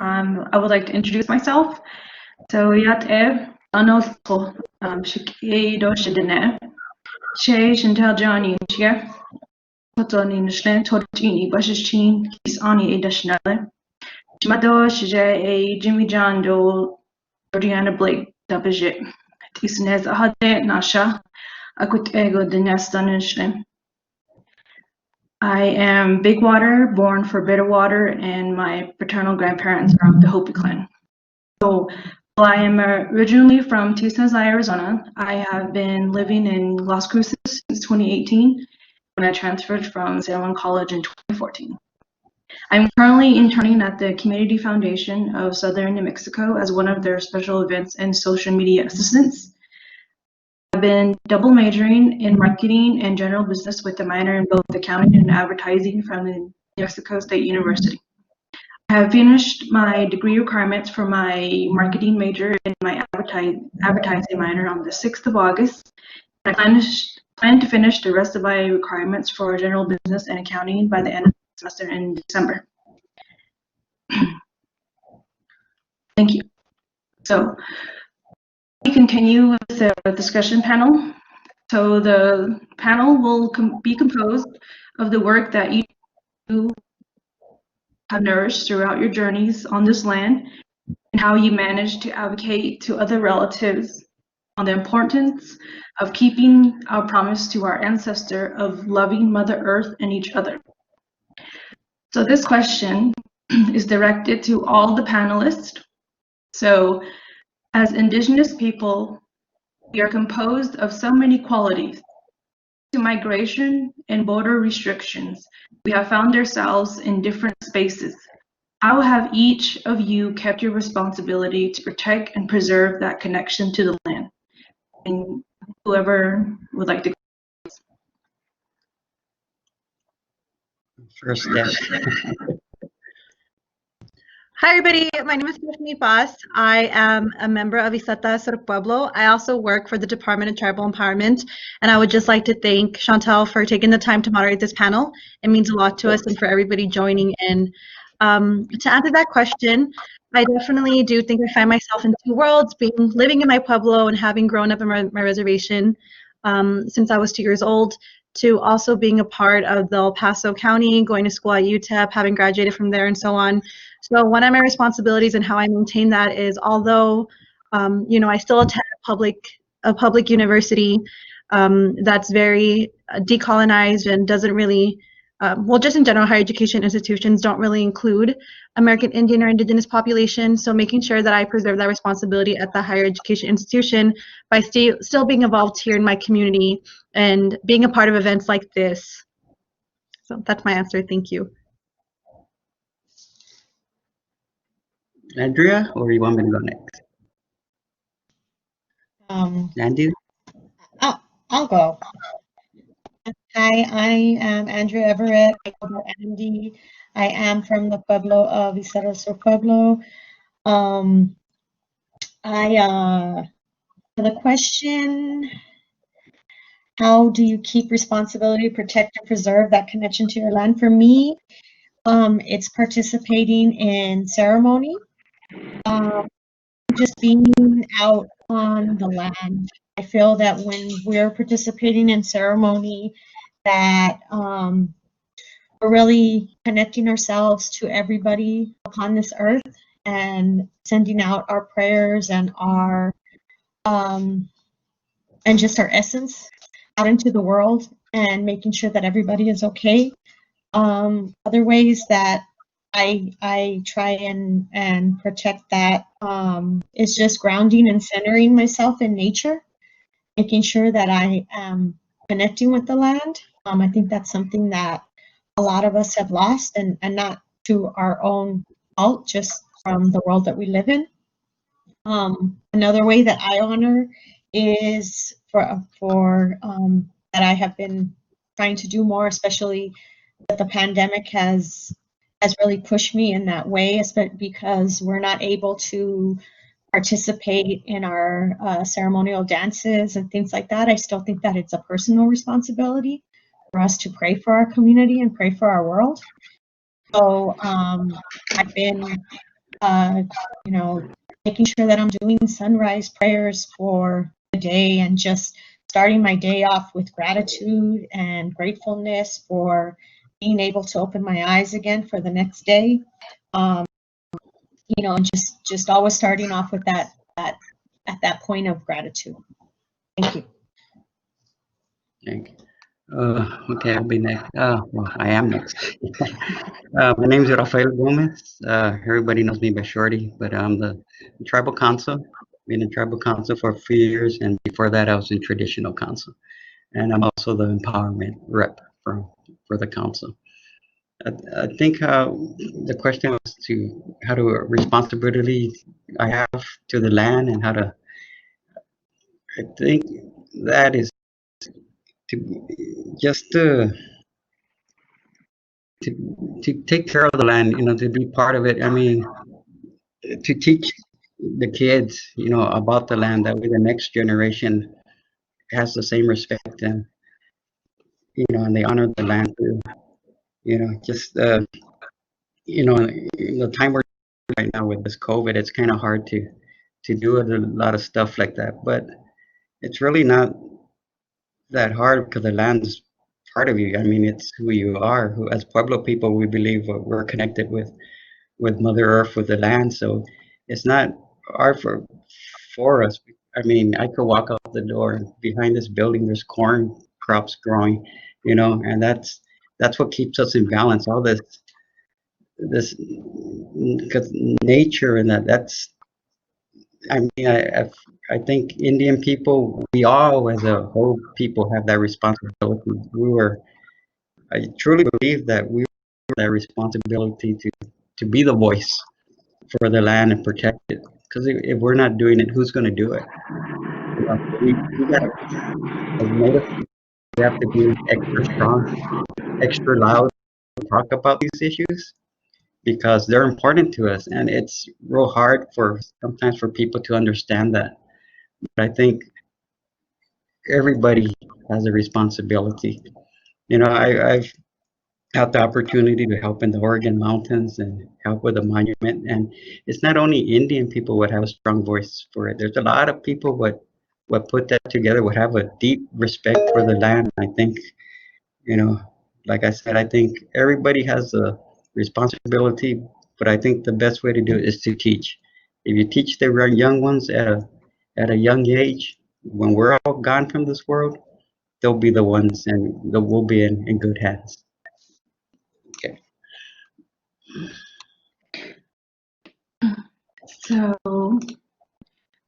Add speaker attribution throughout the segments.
Speaker 1: I would like to introduce myself. So yat ano ko shike shidene she shintel Johnny shige potoni nishlen totini bashichin kis ani edashnale shmado shije a Jimmy John do Diana Blake dabajit tisnez ahade nasha akut ego dinestanishlen. I am Big Water, born for Bitterwater, and my paternal grandparents are of the Hopi clan. So, while I am originally from Tucson, Arizona, I have been living in Las Cruces since 2018 when I transferred from San Juan College in 2014. I'm currently interning at the Community Foundation of Southern New Mexico as one of their special events and social media assistants. I've been double majoring in marketing and general business with a minor in both accounting and advertising from the New Mexico State University. I have finished my degree requirements for my marketing major and my advertising minor on the 6th of August. I plan to finish the rest of my requirements for general business and accounting by the end of the semester in December. Thank you. So we continue with the discussion panel. So the panel will be composed of the work that each of you have nourished throughout your journeys on this land and how you manage to advocate to other relatives on the importance of keeping our promise to our ancestor of loving Mother Earth and each other. So this question is directed to all the panelists. So as Indigenous people, we are composed of so many qualities. To migration and border restrictions, we have found ourselves in different spaces. How have each of you kept your responsibility to protect and preserve that connection to the land? And whoever would like to.
Speaker 2: First step.
Speaker 3: Hi, everybody. My name is Stephanie Paz. I am a member of Isata Sur Pueblo. I also work for the Department of Tribal Empowerment, and I would just like to thank Chantal for taking the time to moderate this panel. It means a lot to us and for everybody joining in. To answer that question, I definitely do think I find myself in two worlds, living in my Pueblo and having grown up in my reservation since I was 2 years old, to also being a part of the El Paso County, going to school at UTEP, having graduated from there and so on. So one of my responsibilities and how I maintain that is, although I still attend a public university that's very decolonized and doesn't really, just in general, higher education institutions don't really include American Indian or Indigenous population. So making sure that I preserve that responsibility at the higher education institution by still being involved here in my community and being a part of events like this. So that's my answer. Thank you.
Speaker 2: Andrea, or you want me to go next? Nandu?
Speaker 4: I'll go. Hi, I am Andrea Everett. I go by Andy. I am from the Pueblo of Isata Sur Pueblo. For the question, how do you keep responsibility, protect and preserve that connection to your land? For me, it's participating in ceremony, just being out on the land. I feel that when we're participating in ceremony, that we're really connecting ourselves to everybody upon this earth and sending out our prayers and our and just our essence out into the world and making sure that everybody is okay. Other ways that I try and protect that is just grounding and centering myself in nature, making sure that I am connecting with the land. I think that's something that a lot of us have lost, and not to our own fault, just from the world that we live in. Another way that I honor is for that I have been trying to do more, especially that the pandemic has really pushed me in that way, because we're not able to participate in our ceremonial dances and things like that. I still think that it's a personal responsibility for us to pray for our community and pray for our world. So I've been you know, making sure that I'm doing sunrise prayers for the day and just starting my day off with gratitude and gratefulness for being able to open my eyes again for the next day. You know, and just always starting off with that at that point of gratitude. Thank you.
Speaker 2: Thank you. Okay, I'll be next. Well, I am next. My name is Rafael Gomez. Everybody knows me by Shorty, but I'm the tribal council. Been in tribal council for a few years, and before that, I was in traditional council. And I'm also the empowerment rep for the council. I think the question was to how to responsibility I have to the land and how to. I think that is to just to take care of the land, you know, to be part of it. I mean, to teach the kids, you know, about the land, that way the next generation has the same respect and, you know, and they honor the land too. You know, just you know, in the time we're right now with this COVID, it's kind of hard to do a lot of stuff like that. But it's really not that hard because the land's part of you. I mean, it's who you are. Who, as Pueblo people, we believe we're connected with Mother Earth, with the land. So it's not hard for us. I mean, I could walk out the door and behind this building, there's corn crops growing, you know, and that's what keeps us in balance. All this because nature and that's. I mean, I think Indian people, we all as a whole people have that responsibility. I truly believe that we have that responsibility to be the voice for the land and protect it. Because if we're not doing it, who's going to do it? You know, we got as native people, we have to be extra strong, extra loud to talk about these issues because they're important to us, and it's real hard for sometimes for people to understand that. But I think everybody has a responsibility. You know, I've had the opportunity to help in the Oregon mountains and help with a monument, and it's not only Indian people would have a strong voice for it. There's a lot of people what put that together would have a deep respect for the land. I think, you know, like I said, I think everybody has a responsibility, but I think the best way to do it is to teach. If you teach the young ones at a young age, when we're all gone from this world, they'll be the ones, and we'll be in good hands. Okay.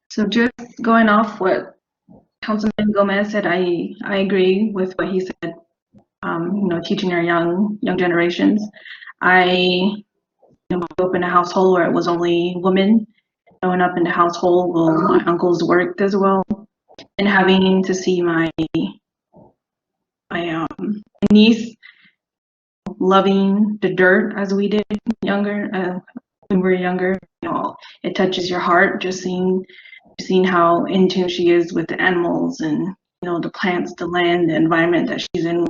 Speaker 1: So just going off what Councilman Gomez said, I agree with what he said. You know, teaching our young generations. I grew up in a household where it was only women. Growing up in a household where my uncles worked as well, and having to see my niece loving the dirt as we did when we were younger. You know, it touches your heart just seeing how in tune she is with the animals and, you know, the plants, the land, the environment that she's in when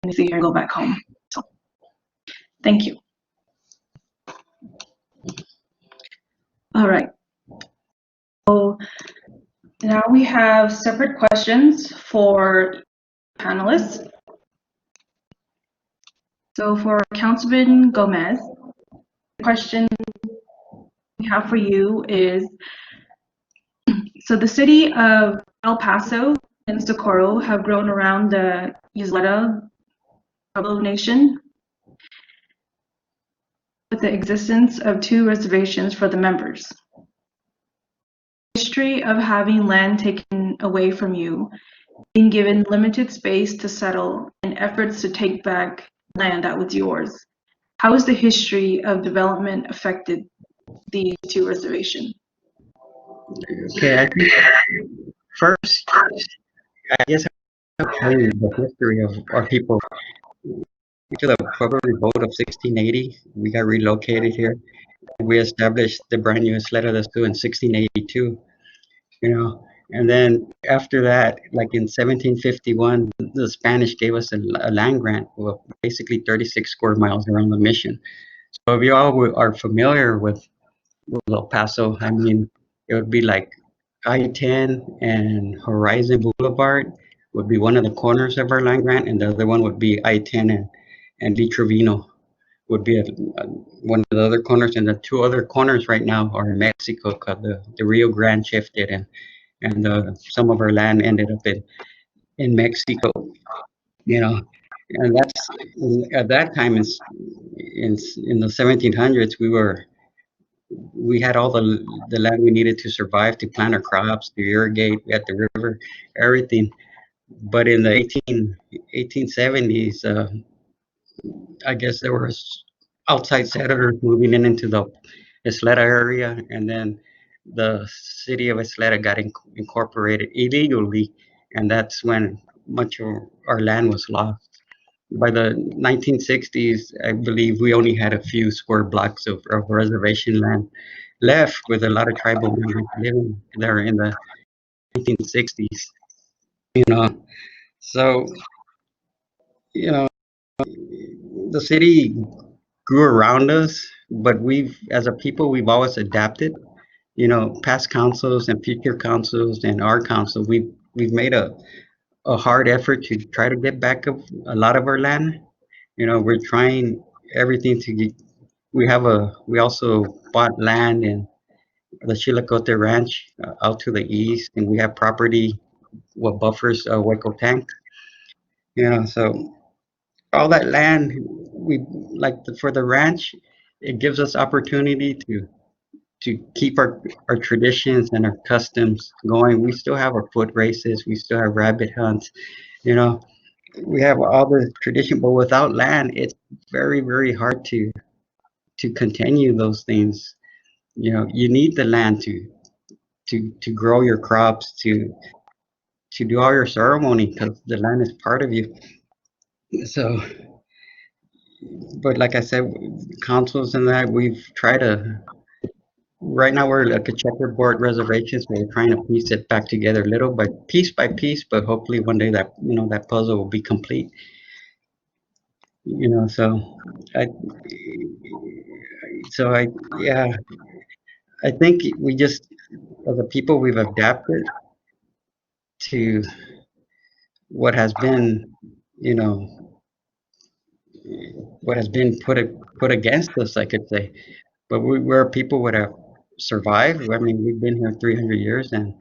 Speaker 1: you see her go back home. So thank you. All right. So now we have separate questions for panelists. So for Councilman Gomez, the question we have for you is, so the city of El Paso and Socorro have grown around the Ysleta Pueblo Nation with the existence of 2 reservations for the members. History of having land taken away from you, being given limited space to settle, and efforts to take back land that was yours. How has the history of development affected these 2 reservations?
Speaker 2: Okay, I think first, I guess I'll tell you the history of our people. To the Pueblo Revolt of 1680, we got relocated here. We established the brand new Isleta del Sioux in 1682. You know, and then after that, like in 1751, the Spanish gave us a land grant of basically 36 square miles around the mission. So if you all are familiar with was El Paso. I mean, it would be like I-10 and Horizon Boulevard would be one of the corners of our land grant, and the other one would be I-10 and Lee Trevino would be one of the other corners, and the two other corners right now are in Mexico because the Rio Grande shifted, and some of our land ended up in Mexico, you know, and that's at that time in the 1700s we had all the land we needed to survive, to plant our crops, to irrigate. We had the river, everything. But in the 1870s, I guess there was outside settlers moving into the Isleta area, and then the city of Isleta got incorporated illegally, and that's when much of our land was lost. By the 1960s, I believe we only had a few square blocks of reservation land left, with a lot of tribal members living there in the 1960s. You know, so you know the city grew around us, but as a people, we've always adapted. Past councils and future councils and our council, we've made a hard effort to try to get back a lot of our land. We're trying everything to get. We also bought land in the Chilacote Ranch out to the east, and we have property what buffers Hueco Tank. So all that land we for the ranch, it gives us opportunity to keep our traditions and our customs going. We still have our foot races, we still have rabbit hunts, you know, we have all the tradition, but without land, it's very, very hard to continue those things. You need the land to grow your crops, to do all your ceremony, because the land is part of you. So, but like I said, councils and that, we've tried to. Right now, we're like a checkerboard reservation, so we're trying to piece it back together little by piece. But hopefully, one day that puzzle will be complete. So I, yeah, I think we just, as a people, we've adapted to what has been, you know, what has been put against us, I could say. But we're people that have survived. I mean, we've been here 300 years, and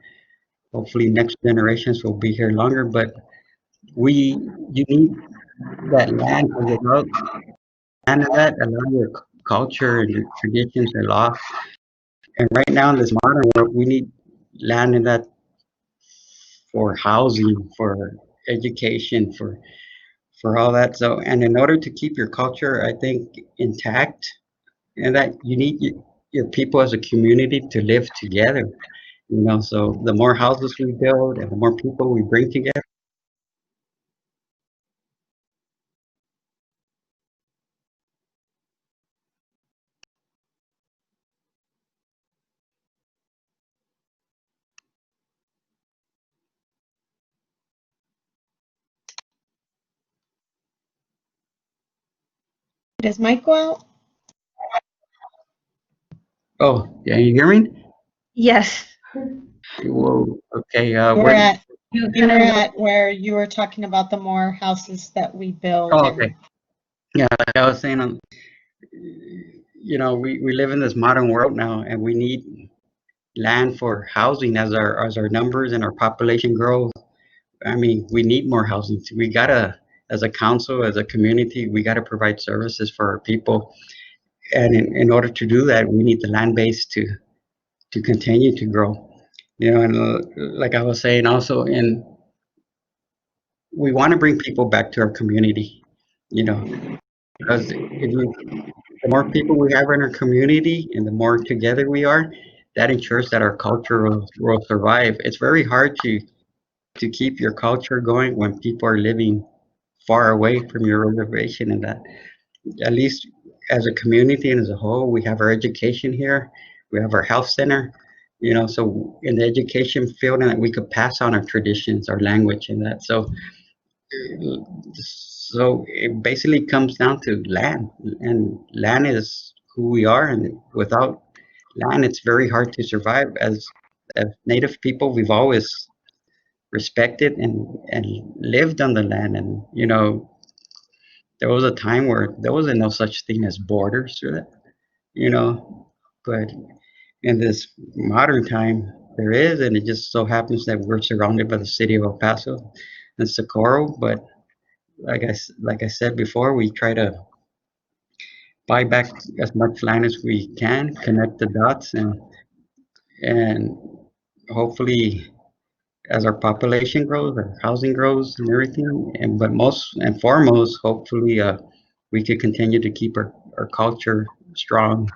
Speaker 2: hopefully next generations will be here longer. But you need that land, because without land of that, a lot of your culture and your traditions are lost. And right now in this modern world, we need land in that for housing, for education, for all that. So, and in order to keep your culture, I think, intact, and that you need your people as a community to live together. So the more houses we build and the more people we bring together.
Speaker 4: Does Mike go out?
Speaker 2: Oh, yeah, you hear me?
Speaker 3: Yes.
Speaker 2: Whoa, okay.
Speaker 4: We're at
Speaker 1: You
Speaker 4: we were
Speaker 1: kind of
Speaker 4: at where you were talking about the more houses that we build.
Speaker 2: Oh,
Speaker 4: and-
Speaker 2: okay. Yeah, like I was saying, we live in this modern world now, and we need land for housing as our numbers and our population grows. I mean, we need more housing. We gotta, as a council, as a community, we gotta provide services for our people. And in order to do that, we need the land base to continue to grow. And like I was saying also, we want to bring people back to our community, because the more people we have in our community and the more together we are, that ensures that our culture will survive. It's very hard to keep your culture going when people are living far away from your reservation, and that, at least as a community and as a whole, we have our education here, we have our health center, so in the education field, and that we could pass on our traditions, our language, and that. So it basically comes down to land, and land is who we are, and without land, it's very hard to survive. As Native people, we've always respected and lived on the land. And, you know, there was a time where there wasn't no such thing as borders, or that, you know, but in this modern time, there is, and it just so happens that we're surrounded by the city of El Paso and Socorro. But like I said before, we try to buy back as much land as we can, connect the dots, and hopefully, as our population grows, our housing grows, and everything, and but most and foremost, hopefully, we could continue to keep our culture strong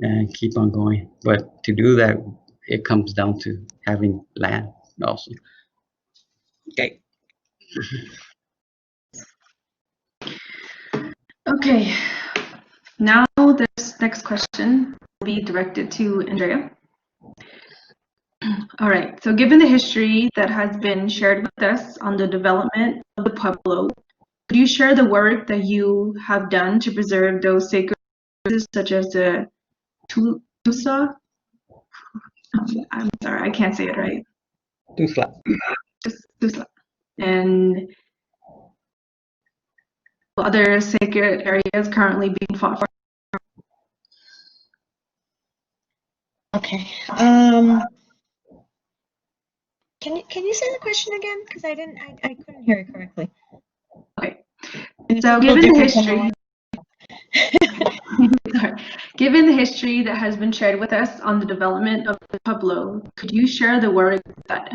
Speaker 2: and keep on going. But to do that, it comes down to having land also. Okay.
Speaker 1: Okay, now this next question will be directed to Andrea. All right, so given the history that has been shared with us on the development of the Pueblo, could you share the work that you have done to preserve those sacred places such as the Tusa? I'm sorry, I can't say it right.
Speaker 2: Tuzla.
Speaker 1: Tusa. And other sacred areas currently being fought for?
Speaker 4: Okay. Can you say the question again? Because I couldn't hear it correctly.
Speaker 1: Okay.
Speaker 4: And it's
Speaker 1: So
Speaker 4: a little
Speaker 1: given the
Speaker 4: different than
Speaker 1: history, sorry. Given the history that has been shared with us on the development of the Pueblo, could you share the work that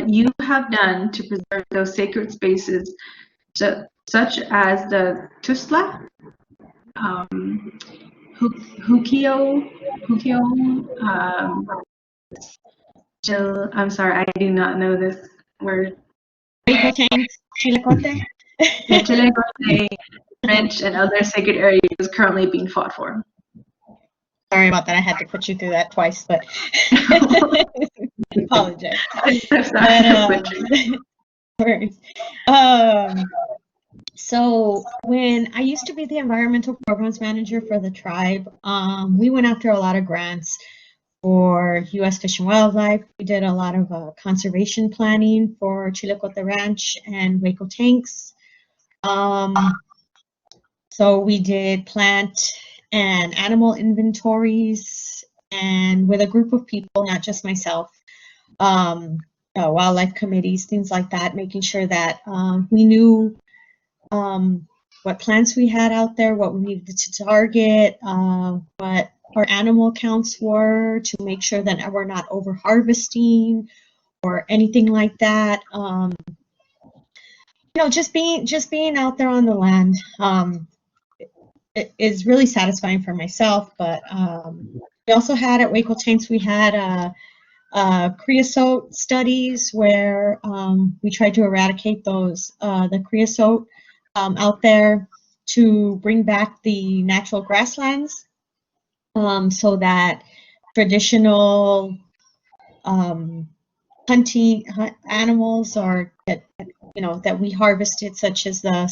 Speaker 1: you have done to preserve those sacred spaces, such as the Tusla, Hukio, I'm sorry, I do not know this word.
Speaker 4: Waco tanks, Chilacote?
Speaker 1: Chilegote, French, and other sacred areas currently being fought for.
Speaker 4: Sorry about that. I had to put you through that twice, but apologize.
Speaker 1: I'm sorry.
Speaker 4: Worries. So when I used to be the environmental programs manager for the tribe, we went after a lot of grants for U.S. Fish and Wildlife. We did a lot of conservation planning for Chilacote Ranch and Waco Tanks. So we did plant and animal inventories, and with a group of people, not just myself, wildlife committees, things like that, making sure that we knew what plants we had out there, what we needed to target, what our animal counts were, to make sure that we're not over harvesting or anything like that. You know, just being out there on the land. It is really satisfying for myself, but we also had at Waco Tanks, we had creosote studies where we tried to eradicate the creosote out there to bring back the natural grasslands, so that traditional hunting animals are that we harvested, such as the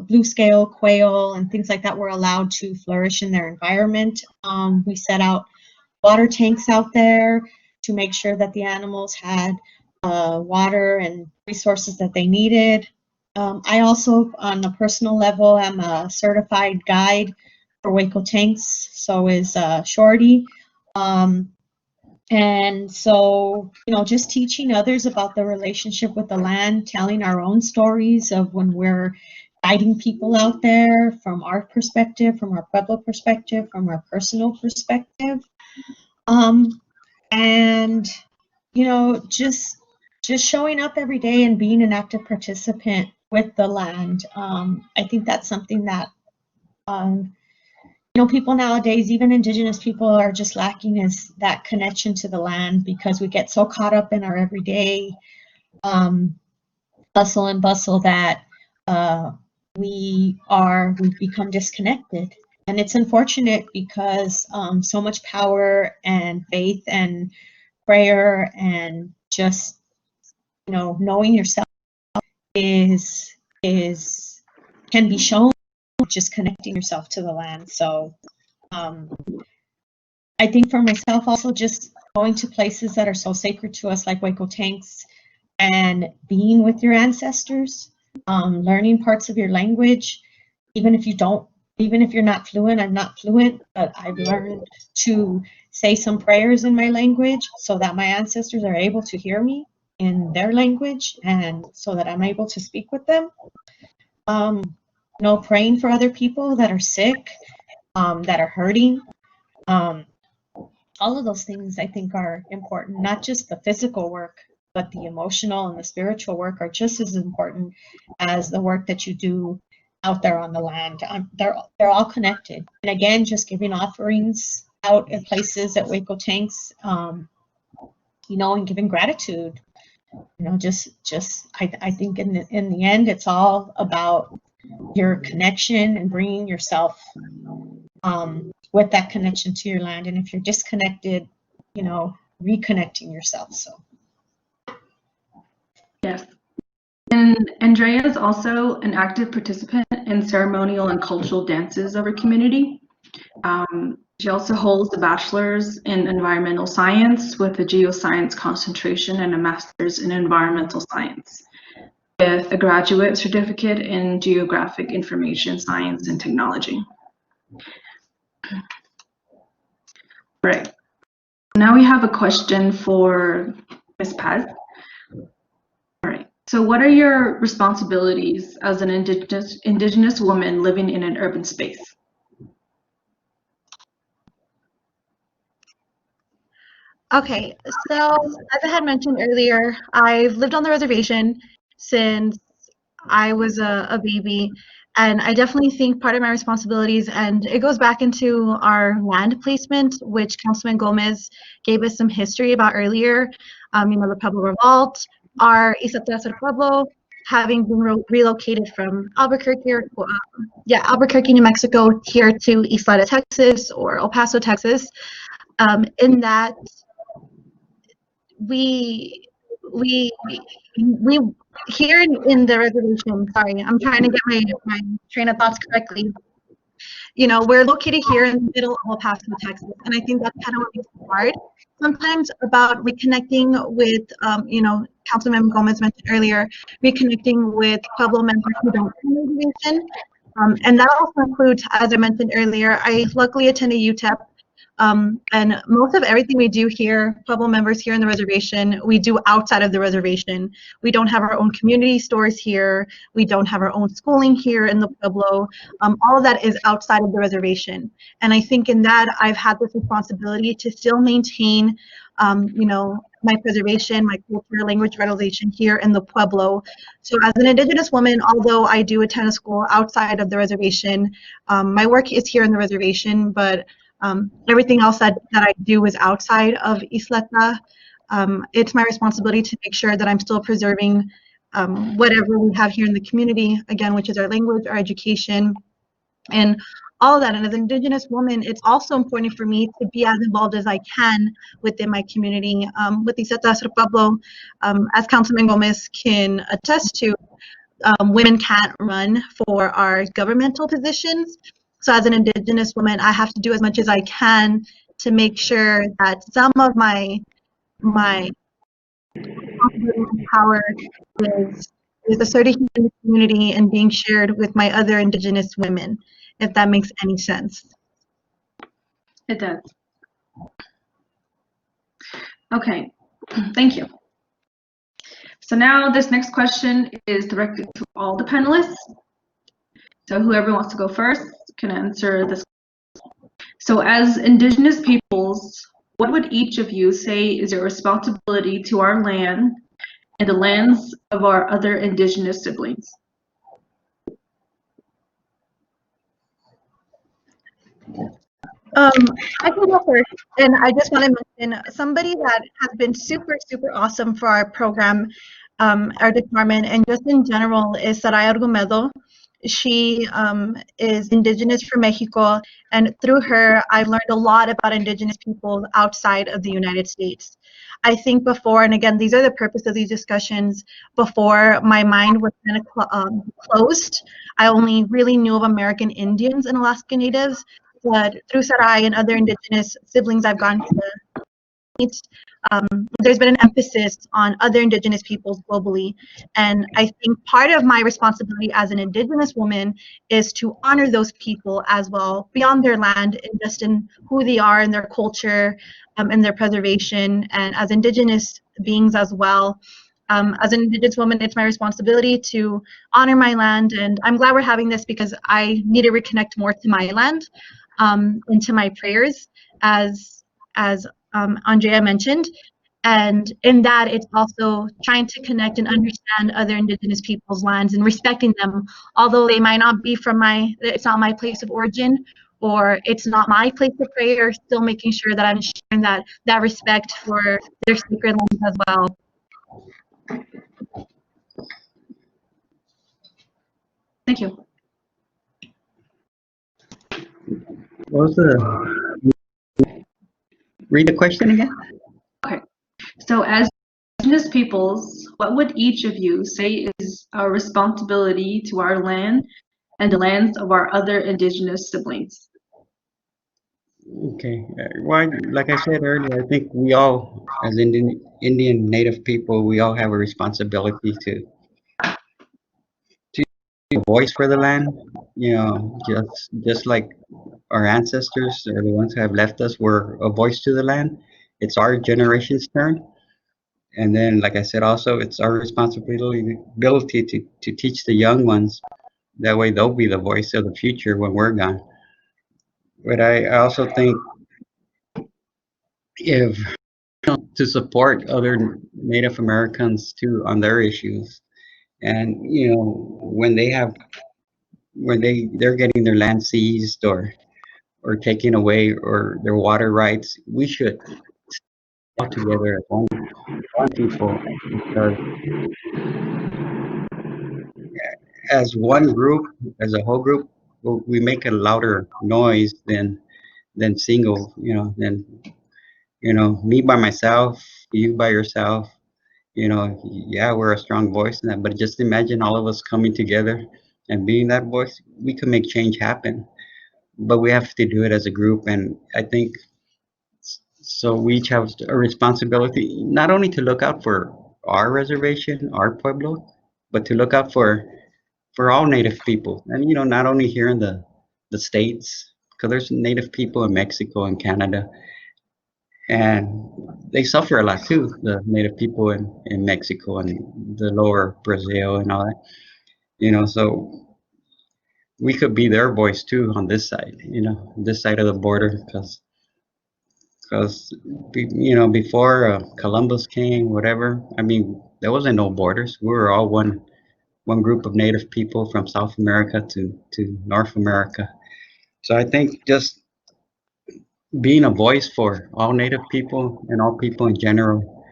Speaker 4: blue scale quail and things like that, were allowed to flourish in their environment. We set out water tanks out there to make sure that the animals had water and resources that they needed. I also, on a personal level, am a certified guide for Waco Tanks, so is Shorty. And so, just teaching others about the relationship with the land, telling our own stories of when we're guiding people out there from our perspective, from our Pueblo perspective, from our personal perspective. And, just showing up every day and being an active participant with the land. I think that's something that, people nowadays, even Indigenous people, are just lacking, is that connection to the land, because we get so caught up in our everyday hustle and bustle that we've become disconnected. And it's unfortunate, because so much power and faith and prayer and just, knowing yourself can be shown just connecting yourself to the land. So I I think for myself also, just going to places that are so sacred to us, like Waco Tanks, and being with your ancestors, learning parts of your language, even if you're not fluent. I'm not fluent, but I've learned to say some prayers in my language so that my ancestors are able to hear me in their language, and so that I'm able to speak with them. Praying for other people that are sick, that are hurting. All of those things I think are important. Not just the physical work, but the emotional and the spiritual work are just as important as the work that you do out there on the land. They're all connected. And again, just giving offerings out at places at Waco Tanks, and giving gratitude. I think in the end, it's all about your connection and bringing yourself with that connection to your land. And if you're disconnected, reconnecting yourself. So
Speaker 1: Yes. And Andrea is also an active participant in ceremonial and cultural dances of her community. She also holds a bachelor's in environmental science with a geoscience concentration and a master's in environmental science, with a graduate certificate in geographic information science and technology. Right. Now we have a question for Ms. Paz. All right. So what are your responsibilities as an indigenous woman living in an urban space?
Speaker 3: Okay, so as I had mentioned earlier, I've lived on the reservation since I was a baby, and I definitely think part of my responsibilities, and it goes back into our land placement, which Councilman Gomez gave us some history about earlier. The Pueblo Revolt, our Izateas del Pueblo, having been relocated from Albuquerque, New Mexico, here to Isleta, Texas, or El Paso, Texas. In that, we here in the reservation, sorry, I'm trying to get my train of thoughts correctly. We're located here in the middle of El Paso, Texas, and I think that's kind of what makes it hard sometimes about reconnecting with, Councilman Gomez mentioned earlier, reconnecting with Pueblo members who don't have the reservation. And that also includes, as I mentioned earlier, I luckily attended UTEP. And most of everything we do here, Pueblo members here in the reservation, we do outside of the reservation. We don't have our own community stores here. We don't have our own schooling here in the Pueblo. All of that is outside of the reservation. And I think in that, I've had this responsibility to still maintain, my preservation, my culture, language revitalization here in the Pueblo. So as an Indigenous woman, although I do attend a school outside of the reservation, my work is here in the reservation, but everything else that I do is outside of Isleta. It's my responsibility to make sure that I'm still preserving whatever we have here in the community, again, which is our language, our education, and all of that. And as an Indigenous woman, it's also important for me to be as involved as I can within my community. With Izateas del Pueblo, as Councilman Gomez can attest to, women can't run for our governmental positions. So as an Indigenous woman, I have to do as much as I can to make sure that some of my power is asserted in the community and being shared with my other Indigenous women, if that makes any sense.
Speaker 1: It does. Okay, thank you. So now this next question is directed to all the panelists. So whoever wants to go first can answer this. So as Indigenous peoples, what would each of you say is your responsibility to our land and the lands of our other Indigenous siblings?
Speaker 3: I can go first, and I just want to mention somebody that has been super, super awesome for our program, our department, and just in general is Saraya Argumedo. She is Indigenous from Mexico, and through her, I've learned a lot about Indigenous people outside of the United States. I think before, and again, these are the purpose of these discussions, before my mind was kind of closed. I only really knew of American Indians and Alaska Natives. but through Sarai and other Indigenous siblings I've gone to meet, there's been an emphasis on other Indigenous peoples globally. And I think part of my responsibility as an Indigenous woman is to honor those people as well, beyond their land, and just in who they are and their culture, and their preservation, and as Indigenous beings as well. As an Indigenous woman, it's my responsibility to honor my land, and I'm glad we're having this because I need to reconnect more to my land, into my prayers, as Andrea mentioned. And in that, it's also trying to connect and understand other Indigenous people's lands and respecting them, although they might not be from it's not my place of origin, or it's not my place of prayer, still making sure that I'm sharing that respect for their sacred lands as well.
Speaker 1: Thank you.
Speaker 2: What was read the question again?
Speaker 1: Okay. So as Indigenous peoples, what would each of you say is our responsibility to our land and the lands of our other Indigenous siblings?
Speaker 2: Okay. Well, like I said earlier, I think we all, as Indian Native people, we all have a responsibility to be a voice for the land. You know, just like our ancestors are the ones who have left us, we're a voice to the land. It's our generation's turn. And then, like I said, also it's our responsibility to teach the young ones. That way, they'll be the voice of the future when we're gone. But I also think if to support other Native Americans too on their issues, and you know when they're getting their land seized or taken away or their water rights, we should all together as one people because as one group, as a whole group, we make a louder noise than single. Me by myself, you by yourself. Yeah, we're a strong voice in that, but just imagine all of us coming together and being that voice. We can make change happen, but we have to do it as a group. And I think so. We each have a responsibility not only to look out for our reservation, our pueblo, but to look out for all Native people, and not only here in the states, because there's Native people in Mexico and Canada, and they suffer a lot too. The Native people in Mexico and the lower Brazil and all that, so we could be their voice too on this side, this side of the border, because before Columbus came, whatever. I mean, there wasn't no borders. We were all one group of Native people from South America to North America. So I think just being a voice for all Native people and all people in general,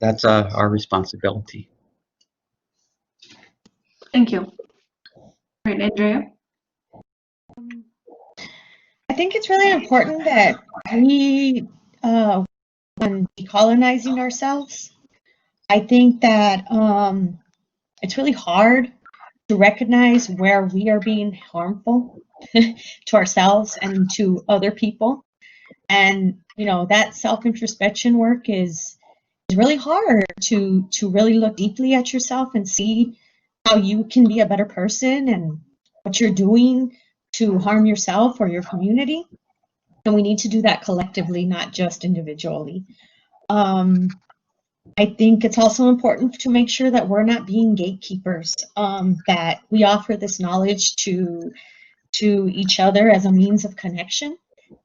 Speaker 2: that's our responsibility.
Speaker 1: Thank you. All right, Andrea?
Speaker 4: I think it's really important that we, when decolonizing ourselves, I think that it's really hard to recognize where we are being harmful to ourselves and to other people. And, that self-introspection work is really hard to really look deeply at yourself and see how you can be a better person and what you're doing to harm yourself or your community. And we need to do that collectively, not just individually. I think it's also important to make sure that we're not being gatekeepers, that we offer this knowledge to each other as a means of connection,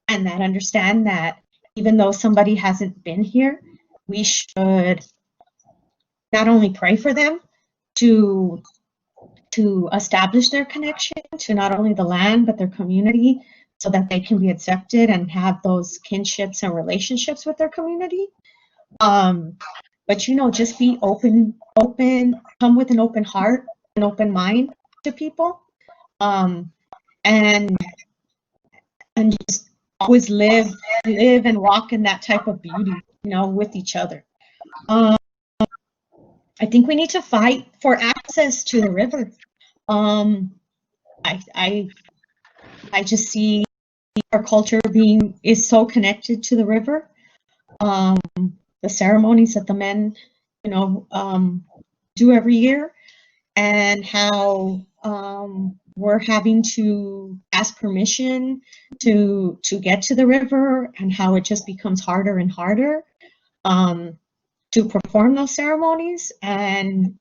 Speaker 4: and that understand that even though somebody hasn't been here, we should not only pray for them to establish their connection to not only the land but their community, so that they can be accepted and have those kinships and relationships with their community. But just be open, come with an open heart, an open mind to people, and just always live and walk in that type of beauty, with each other. I think we need to fight for access to the river. I just see our culture is so connected to the river. The ceremonies that the men, do every year, and how we're having to ask permission to get to the river, and how it just becomes harder and harder to perform those ceremonies. And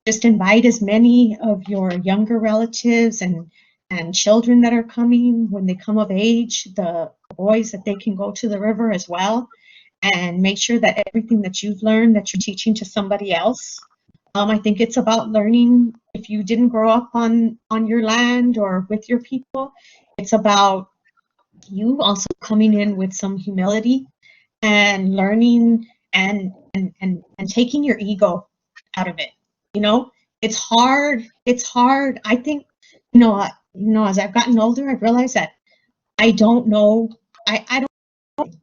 Speaker 4: just invite as many of your younger relatives and children that are coming when they come of age, the boys, that they can go to the river as well, and make sure that everything that you've learned, that you're teaching to somebody else. I think it's about learning. If you didn't grow up on your land or with your people, it's about you also coming in with some humility and learning and taking your ego out of it. It's hard. I think, as I've gotten older, I've realized that I don't know. I don't.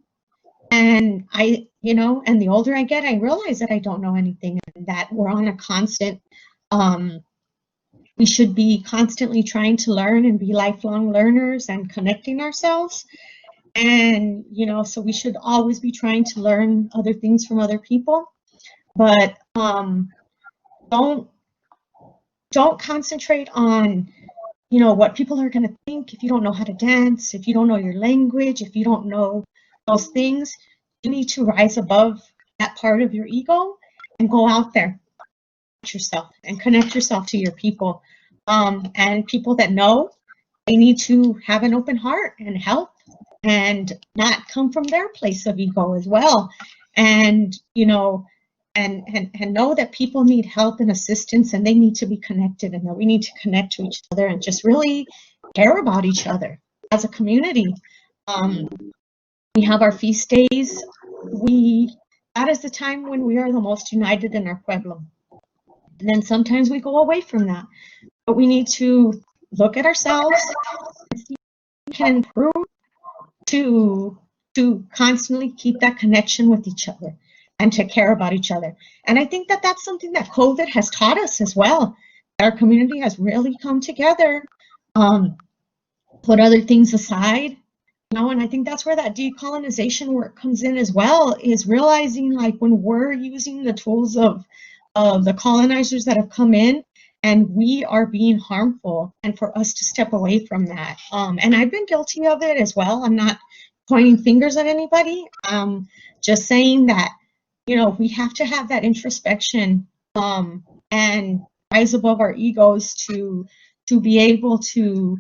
Speaker 4: And and the older I get, I realize that I don't know anything, and that we're on a constant, we should be constantly trying to learn and be lifelong learners and connecting ourselves. And, so we should always be trying to learn other things from other people. But don't concentrate on, what people are going to think. If you don't know how to dance, if you don't know your language, if you don't know those things, you need to rise above that part of your ego and go out there yourself and connect yourself to your people. And people that know, they need to have an open heart and help, and not come from their place of ego as well. And and know that people need help and assistance, and they need to be connected, and that we need to connect to each other and just really care about each other as a community. We have our feast days. That is the time when we are the most united in our pueblo. And then sometimes we go away from that. But we need to look at ourselves and see if we can improve to constantly keep that connection with each other and to care about each other. And I think that that's something that COVID has taught us as well. Our community has really come together, put other things aside, and I think that's where that decolonization work comes in as well, is realizing, like, when we're using the tools of the colonizers that have come in, and we are being harmful, and for us to step away from that. And I've been guilty of it as well. I'm not pointing fingers at anybody. Just saying that, we have to have that introspection and rise above our egos to be able to,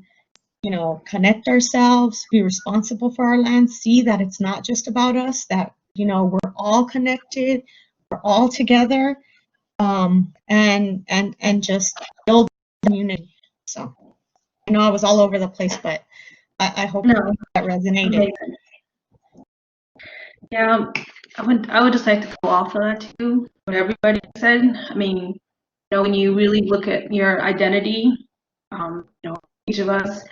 Speaker 4: connect ourselves, be responsible for our land, see that it's not just about us, that, we're all connected, we're all together, and just build community. So I know I was all over the place, but I hope that resonated.
Speaker 1: Amazing. Yeah, I would just like to go off of that too, what everybody said. I mean, when you really look at your identity, each of us,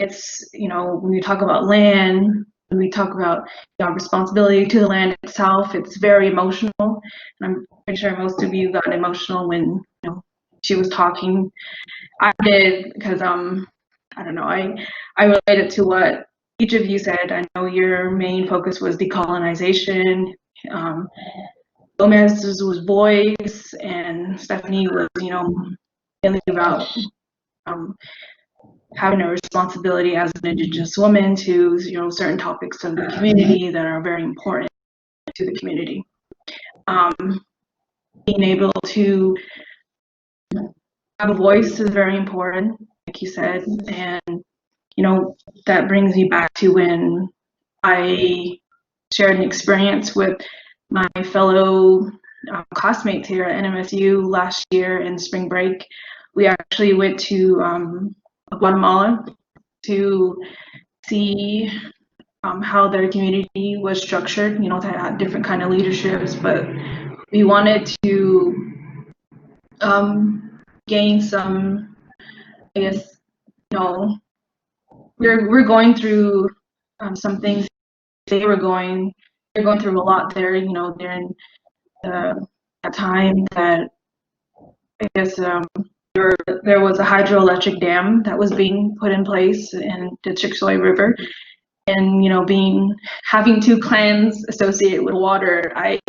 Speaker 1: it's, when we talk about land, when we talk about our responsibility to the land itself, it's very emotional. And I'm pretty sure most of you got emotional when, she was talking. I did, because I don't know, I related to what each of you said. I know your main focus was decolonization. Gomez's was voice, and Stephanie was, really about having a responsibility as an Indigenous woman to, certain topics of the community that are very important to the community. Being able to have a voice is very important, like you said, and that brings me back to when I shared an experience with my fellow classmates here at NMSU last year in spring break. We actually went to Guatemala to see how their community was structured. They had different kind of leaderships, but we wanted to gain some, I guess, we're going through some things. They're going through a lot there. They're in a time that, I guess, there was a hydroelectric dam that was being put in place in the Chickasaw River, and having two clans associated with water, I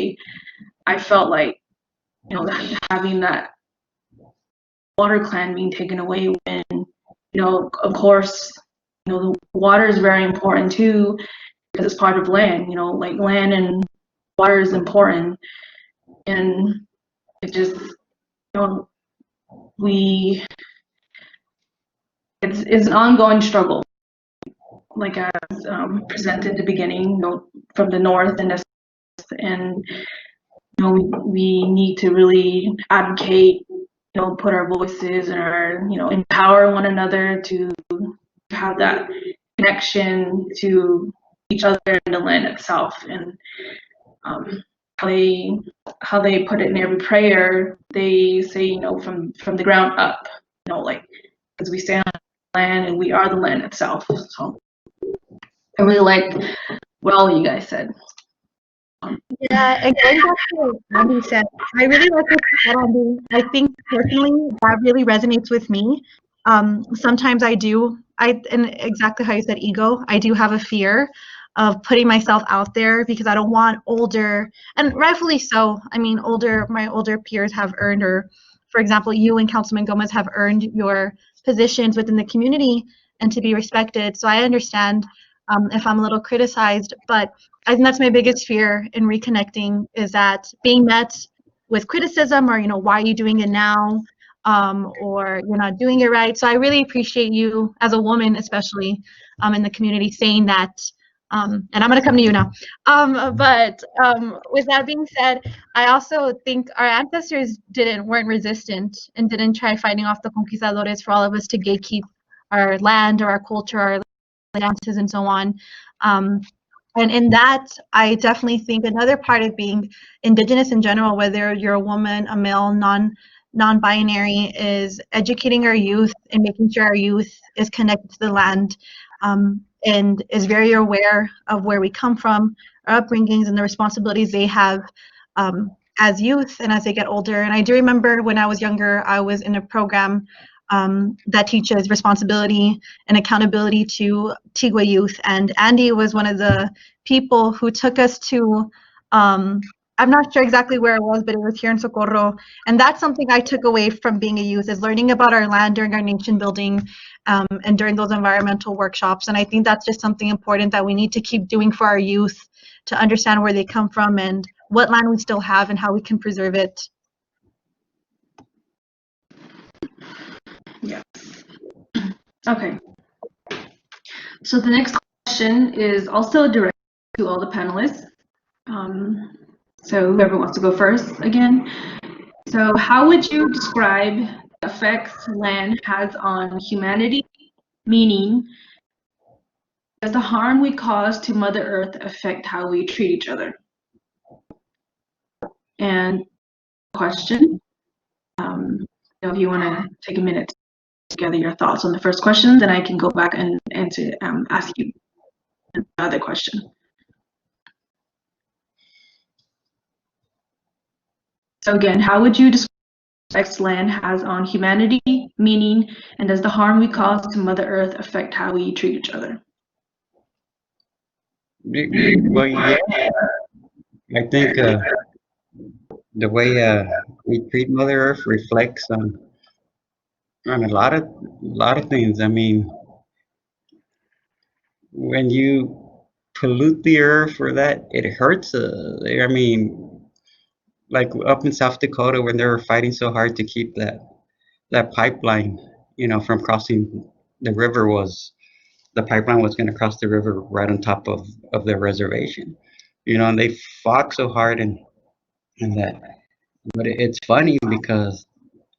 Speaker 1: felt like having that water clan being taken away when of course the water is very important too because it's part of land. Like land and water is important, and it just we it's an ongoing struggle, like as presented at the beginning, from the north and the south, and we need to really advocate, put our voices and our, empower one another to have that connection to each other and the land itself. And how they put it in every prayer, they say, from the ground up, like, because we stand on the land and we are the land itself. So I really liked what all you guys said.
Speaker 3: Yeah, and going back to what Andy said, I really like what you said, Andy. I think personally that really resonates with me. Sometimes and exactly how you said ego, I do have a fear of putting myself out there because I don't want older, and rightfully so. I mean, my older peers have earned, or for example, you and Councilman Gomez have earned your positions within the community and to be respected. So I understand if I'm a little criticized, but I think that's my biggest fear in reconnecting, is that being met with criticism, or why are you doing it now, or you're not doing it right. So I really appreciate you as a woman, especially in the community, saying that. And I'm going to come to you now. But with that being said, I also think our ancestors weren't resistant and didn't try fighting off the conquistadores for all of us to gatekeep our land or our culture, our dances, and so on. And in that, I definitely think another part of being Indigenous in general, whether you're a woman, a male, non-binary, is educating our youth and making sure our youth is connected to the land, and is very aware of where we come from, our upbringings, and the responsibilities they have as youth and as they get older. And I do remember when I was younger, I was in a program that teaches responsibility and accountability to Tigwa youth. And Andy was one of the people who took us to, I'm not sure exactly where it was, but it was here in Socorro. And that's something I took away from being a youth, is learning about our land during our nation building and during those environmental workshops. And I think that's just something important that we need to keep doing for our youth, to understand where they come from and what land we still have and how we can preserve it.
Speaker 1: Yes. Okay. So the next question is also directed to all the panelists. So whoever wants to go first again. So how would you describe the effects land has on humanity? Meaning, does the harm we cause to Mother Earth affect how we treat each other? And question, if you want to take a minute to gather your thoughts on the first question, then I can go back and to ask you the other question. So again, how would you describe the effects land has on humanity, meaning, and does the harm we cause to Mother Earth affect how we treat each other?
Speaker 2: Well, yeah, I think the way we treat Mother Earth reflects on a lot of things. I mean, when you pollute the earth or that, it hurts. I mean, like up in South Dakota when they were fighting so hard to keep that pipeline, from crossing the river, the pipeline was going to cross the river right on top of their reservation, and they fought so hard and that. But it's funny because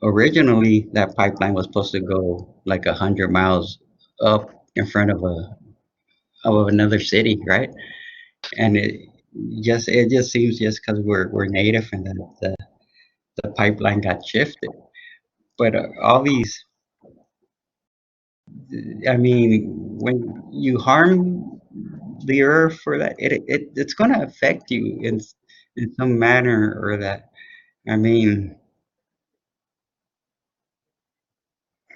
Speaker 2: originally that pipeline was supposed to go like 100 miles up in front of another city, right? And it just seems just because we're native and then the pipeline got shifted. But all these, I mean, when you harm the earth for that, it's going to affect you in some manner or that. I mean,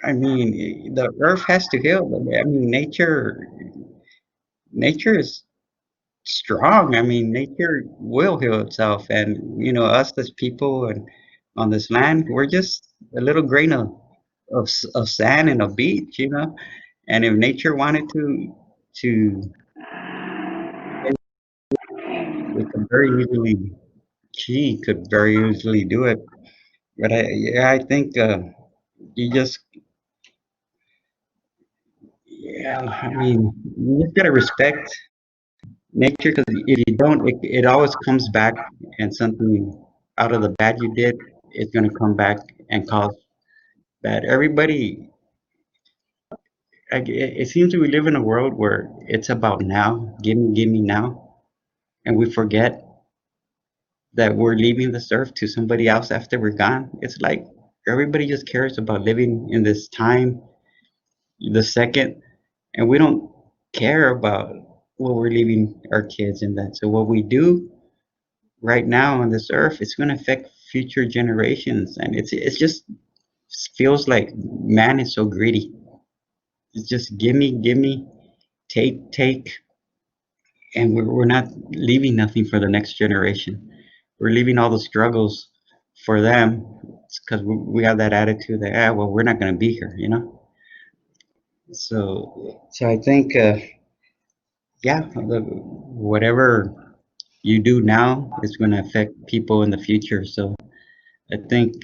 Speaker 2: I mean, the earth has to heal. I mean, nature is strong. I mean, nature will heal itself, and us as people and on this land, we're just a little grain of sand in a beach, And if nature wanted to, it could very easily, she could very easily do it. But I think you just, yeah, I mean, you just gotta respect nature because if you don't, it always comes back and something out of the bad you did is gonna come back and cause bad. Everybody, it seems we live in a world where it's about now, give me now, and we forget that we're leaving this earth to somebody else after we're gone. It's like everybody just cares about living in this time, the second, and we don't care about what we're leaving our kids in that. So what we do right now on this earth is going to affect future generations, and it's just feels like man is so greedy. It's just give me, take, and we're not leaving nothing for the next generation. We're leaving all the struggles for them because we have that attitude that well we're not going to be here. So I think yeah, whatever you do now is going to affect people in the future. So I think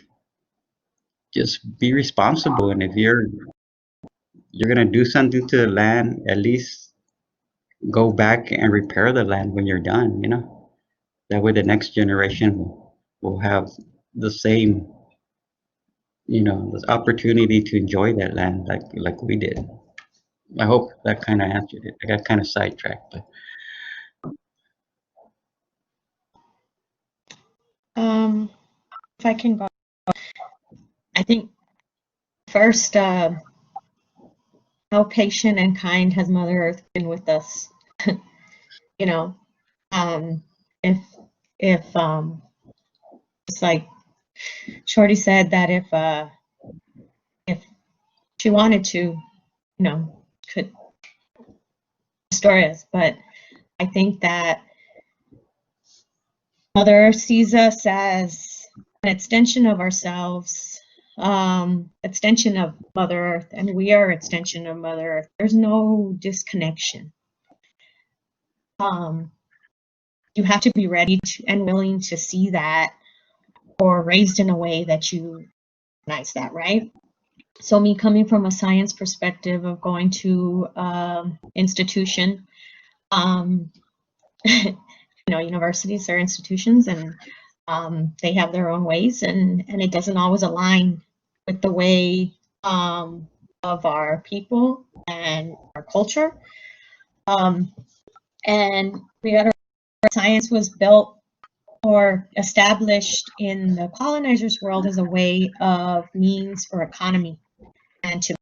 Speaker 2: just be responsible, and if you're going to do something to the land, at least go back and repair the land when you're done. That way the next generation will have the same this opportunity to enjoy that land like we did. I hope that kind of answered it. I got kind of sidetracked, but
Speaker 4: If I can go, I think first, how patient and kind has Mother Earth been with us? You know, um, if it's like Shorty said that if she wanted to, could destroy us, but I think that Mother Earth sees us as an extension of ourselves, extension of Mother Earth, and we are extension of Mother Earth. There's no disconnection. You have to be ready to, and willing to see that, or raised in a way that you recognize that, right? So me coming from a science perspective of going to institution, universities are institutions, and they have their own ways, and it doesn't always align with the way of our people and our culture. And we got science was built or established in the colonizers' world as a way of means for economy and to.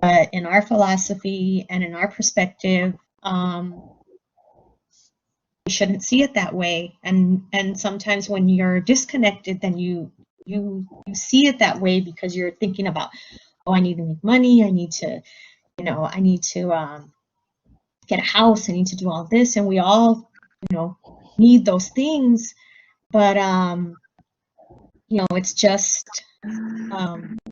Speaker 4: But in our philosophy and in our perspective, we shouldn't see it that way. And sometimes when you're disconnected, then you see it that way because you're thinking about, oh, I need to make money. I need to, I need to get a house. I need to do all this, and we all, need those things. But it's just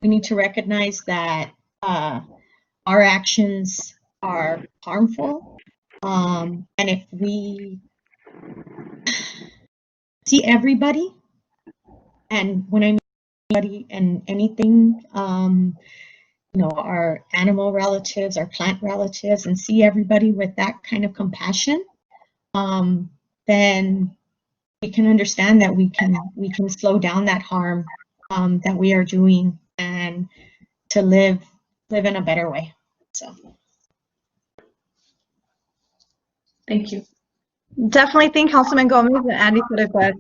Speaker 4: we need to recognize that our actions are harmful, and if we see everybody, and when I mean everybody and anything, our animal relatives, our plant relatives, and see everybody with that kind of compassion, then we can understand that we can slow down that harm that we are doing, and to live in a better way. So
Speaker 1: Thank you.
Speaker 3: Definitely think Councilman Gomez and Andy said it best.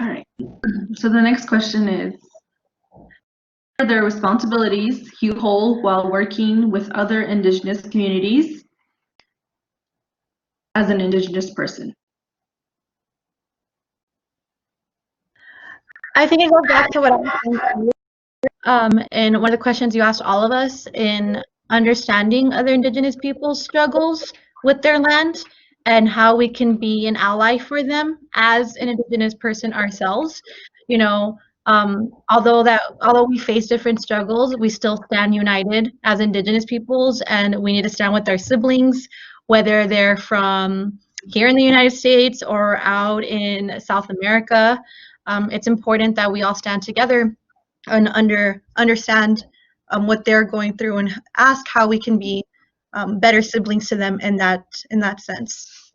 Speaker 1: All right. So the next question is, what are their responsibilities you hold while working with other Indigenous communities as an Indigenous person?
Speaker 3: I think it goes back to what I was saying earlier. And one of the questions you asked all of us in understanding other Indigenous people's struggles with their land and how we can be an ally for them as an Indigenous person ourselves. You know, although we face different struggles, we still stand united as Indigenous peoples, and we need to stand with our siblings, whether they're from here in the United States or out in South America. It's important that we all stand together and understand what they're going through and ask how we can be better siblings to them in that sense.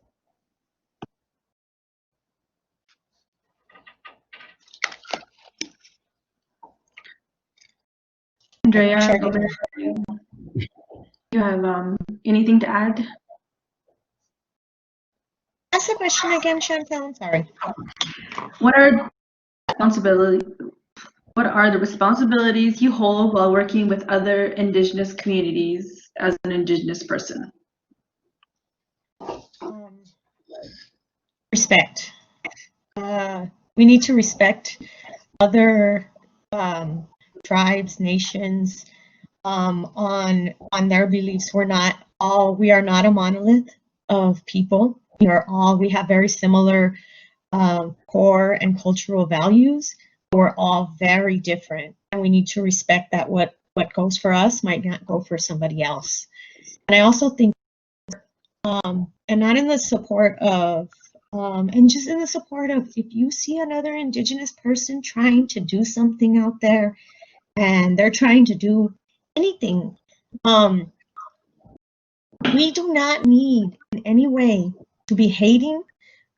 Speaker 1: Andrea,
Speaker 4: Sure.
Speaker 1: you have anything to add?
Speaker 4: Ask the question again, Chantal. I'm sorry.
Speaker 1: What are the responsibilities you hold while working with other Indigenous communities as an Indigenous person?
Speaker 4: Respect. We need to respect other tribes, nations on their beliefs. We are not a monolith of people. We have very similar core and cultural values. We're all very different, and we need to respect that what goes for us might not go for somebody else. And I also think, and not in the support of, and just in the support of, if you see another Indigenous person trying to do something out there, and they're trying to do anything, we do not need in any way to be hating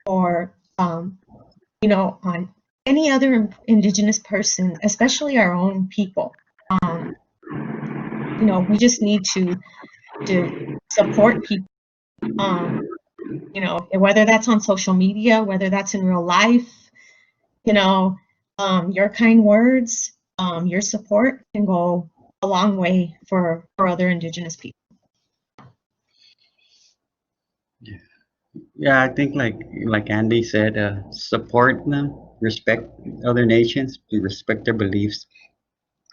Speaker 4: or, on any other Indigenous person, especially our own people. We just need to support people, whether that's on social media, whether that's in real life, your kind words, your support can go a long way for other Indigenous people.
Speaker 2: Yeah, I think like Andy said, support them, respect other nations, respect their beliefs,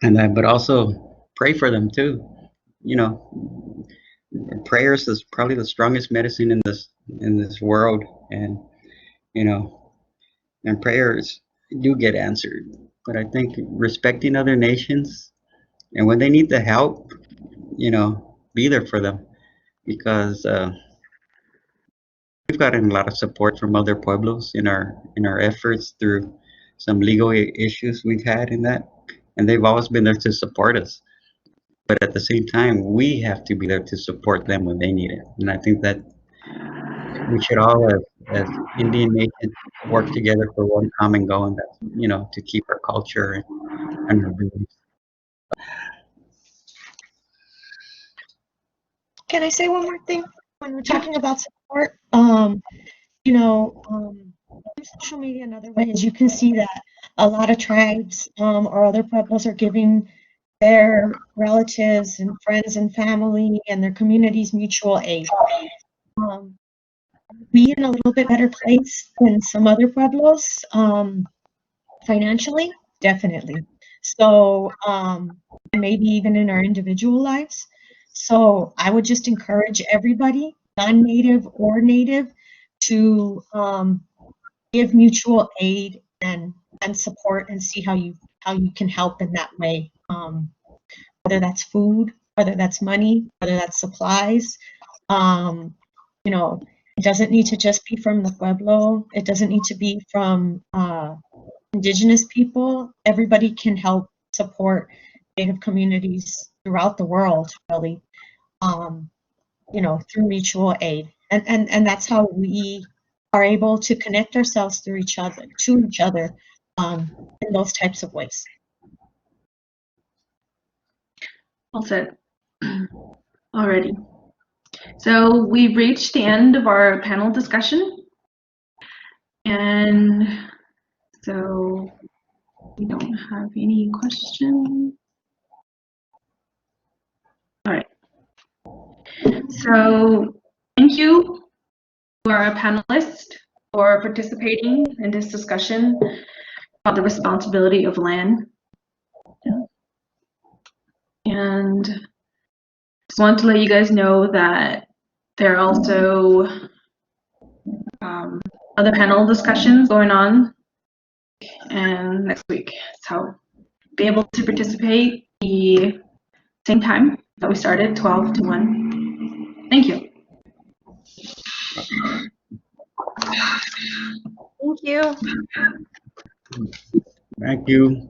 Speaker 2: and but also pray for them too. You know, prayers is probably the strongest medicine in this world, and you know, and prayers do get answered. But I think respecting other nations, and when they need the help, be there for them, because we've gotten a lot of support from other pueblos in our efforts through some legal issues we've had in that, and they've always been there to support us. But at the same time, we have to be there to support them when they need it. And I think that we should all, as Indian nations, work together for one common goal, and that's to keep our culture and our beliefs.
Speaker 4: Can I say one more thing? When we're talking about support, social media and other ways, you can see that a lot of tribes or other pueblos are giving their relatives and friends and family and their communities mutual aid. Be in a little bit better place than some other pueblos financially, definitely. So, maybe even in our individual lives. So I would just encourage everybody, non-native or native, to give mutual aid and support, and see how you can help in that way. Whether that's food, whether that's money, whether that's supplies. It doesn't need to just be from the pueblo. It doesn't need to be from Indigenous people. Everybody can help support Native communities throughout the world, really, through mutual aid. And that's how we are able to connect ourselves to each other in those types of ways.
Speaker 1: Well said. Alrighty. So we've reached the end of our panel discussion. And so we don't have any questions. All right. So thank you to our panelists for participating in this discussion. about the responsibility of land. And just wanted to let you guys know that there are also other panel discussions going on and next week. So be able to participate the same time that we started, 12 to 1. Thank you.
Speaker 3: Thank you.
Speaker 2: Thank you.